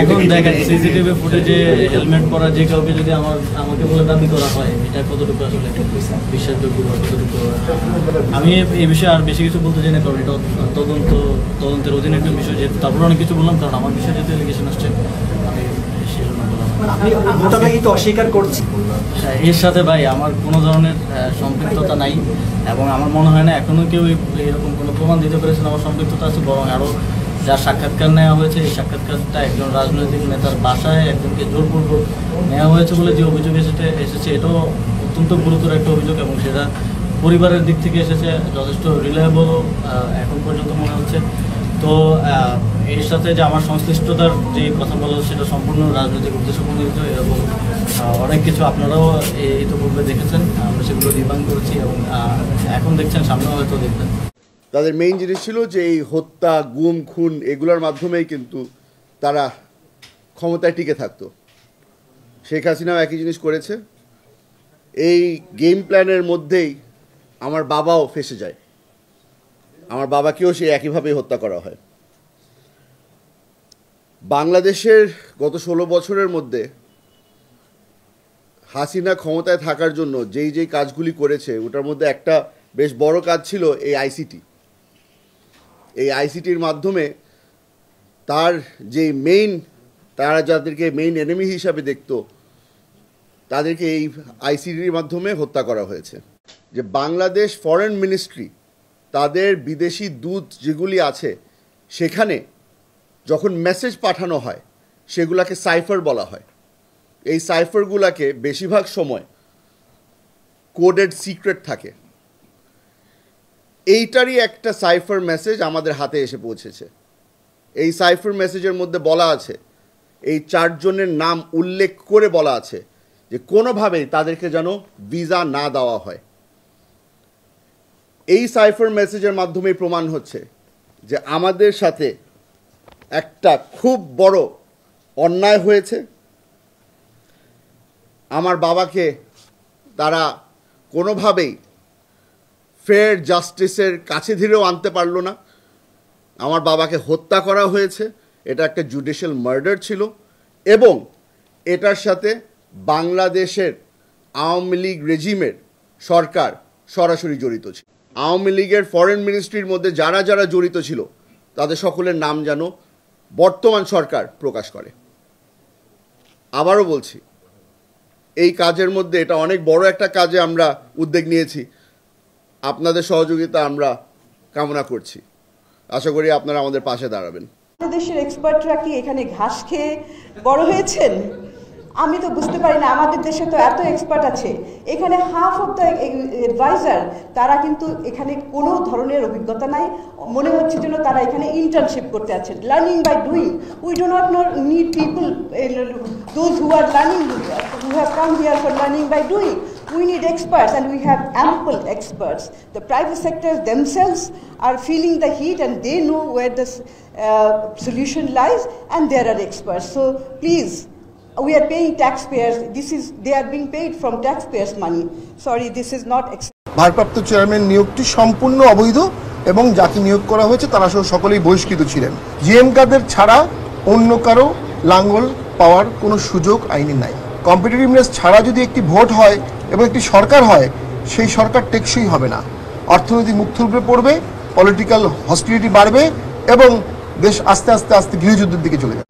এখন দেখেন সিসিটিভি ফুটেজে হেলমেট পরা যে কাউকে যদি আমাকে বলে দাবি করা হয়, এটা কতটুকু আসলে বিশ্বাসযোগ্য বা কতটুকু, আমি এই বিষয়ে আর বেশি কিছু বলতে চাই না, কারণ এটা তদন্তের অধীনে একটা বিষয়, যেহেতু তারপরে অনেক কিছু বললাম, কারণ আমার বিষয়ে যেহেতু এলিগেশন আসছে আমি অস্বীকার করছি। এর সাথে ভাই আমার কোনো ধরনের সম্পৃক্ততা নাই, এবং আমার মনে হয় না এখনো কেউ এরকম কোনো প্রমাণ দিতে পেরেছেন আমার সম্পৃক্ততা আছে। বরং আরও যার সাক্ষাৎকার নেওয়া হয়েছে, এই সাক্ষাৎকারটা একজন রাজনৈতিক নেতার বাসায় একজনকে জোরপূর্বক নেওয়া হয়েছে বলে যে অভিযোগ এসেছে এটাও অত্যন্ত গুরুতর একটা অভিযোগ, এবং সেটা পরিবারের দিক থেকে এসেছে, যথেষ্ট রিলায়েবল এখন পর্যন্ত মনে হচ্ছে। তো এর সাথে যে আমার সংশ্লিষ্টতার যে কথা বলা সেটা সম্পূর্ণ রাজনৈতিক উদ্দেশ্য প্রণীত, এবং অনেক কিছু আপনারাও ইতিপূর্বে দেখেছেন, আমরা সেগুলো ডিবাঙ্ক করেছি, এবং এখন দেখছেন, সামনেও হয়তো দেখবেন। তাদের মেইন জিনিস ছিল যে এই হত্যা, গুম, খুন এগুলোর মাধ্যমেই কিন্তু তারা ক্ষমতায় টিকে থাকতো। শেখ হাসিনাও একই জিনিস করেছে। এই গেম প্ল্যানের মধ্যেই আমার বাবাও ফেঁসে যায়, আমার বাবাকেও সেই একইভাবেই হত্যা করা হয়। বাংলাদেশের গত 16 বছরের মধ্যে হাসিনা ক্ষমতায় থাকার জন্য যেই কাজগুলি করেছে, ওটার মধ্যে একটা বেশ বড় কাজ ছিল এই আইসিটি। এই আইসিটির মাধ্যমে তার যে তারা যাদেরকে মেইন এনিমি হিসাবে দেখত, তাদেরকে এই আইসিটির মাধ্যমে হত্যা করা হয়েছে। যে বাংলাদেশ ফরেন মিনিস্ট্রি তাদের বিদেশি দূত যেগুলি আছে, সেখানে যখন মেসেজ পাঠানো হয় সেগুলাকে সাইফার বলা হয়। এই সাইফারগুলোকে বেশিরভাগ সময় কোডেড সিক্রেট থাকে। এইটারই একটা সাইফার মেসেজ আমাদের হাতে এসে পৌঁছেছে। এই সাইফার মেসেজের মধ্যে বলা আছে, এই 4 জনের নাম উল্লেখ করে বলা আছে যে কোনোভাবেই তাদেরকে যেন ভিসা না দেওয়া হয়। এই সাইফার মেসেজের মাধ্যমেই প্রমাণ হচ্ছে যে আমাদের সাথে একটা খুব বড় অন্যায় হয়েছে। আমার বাবাকে তারা কোনোভাবেই ফেয়ার জাস্টিসের কাছে ধীরেও আনতে পারলো না। আমার বাবাকে হত্যা করা হয়েছে, এটা একটা জুডিশিয়াল মার্ডার ছিল, এবং এটার সাথে বাংলাদেশের আওয়ামী লীগ রেজিমের সরকার সরাসরি জড়িত ছিল। আওয়ামী লীগের ফরেন মিনিস্ট্রির মধ্যে যারা যারা জড়িত ছিল তাদের সকলের নাম যেন বর্তমান সরকার প্রকাশ করে। আবারও বলছি, এই কাজের মধ্যে এটা অনেক বড় একটা কাজে আমরা উদ্যোগ নিয়েছি। আপনাদের সহযোগিতা আমরা কামনা করছি। আশা করি আপনারা আমাদের পাশে দাঁড়াবেন। দেশের এক্সপার্টরা কি এখানে ঘাস খেয়ে বড় হয়েছেন? আমি তো বুঝতে পারি না। আমাদের দেশে তো এত এক্সপার্ট আছে, এখানে হাফ অফ দ্য অ্যাডভাইজার তারা কিন্তু এখানে কোনো ধরনের অভিজ্ঞতা নাই। মনে হচ্ছে যেন তারা এখানে ইন্টার্নশিপ করতে আছেন। Learning by doing. We do not need people, those who are learning, who have come here for learning by doing. We need experts, and we have ample experts. The private sector themselves are feeling the heat, and they know where the solution lies, and there are experts. So please, we are paying taxpayers. They are being paid from taxpayers' money. Sorry, this is not. ভারপ্রাপ্ত chairman নিয়োগটি সম্পূর্ণ অবৈধ, এবং যাকে নিয়োগ করা হয়েছে তারা সকলেই বহিষ্কৃত ছিলেন। জিএম কাদের ছাড়া অন্য কারো লাঙ্গল পাওয়ার কোনো সুযোগ আইনে নাই। কম্পিটিটিভনেস ছাড়া যদি একটি ভোট হয় এবং একটি সরকার হয়, সেই সরকার টেকসই হবে না। অর্থনীতি মুখ থুবড়ে পড়বে, পলিটিক্যাল হস্টিলিটি বাড়বে, এবং দেশ আস্তে আস্তে গৃহযুদ্ধের দিকে চলে যাবে।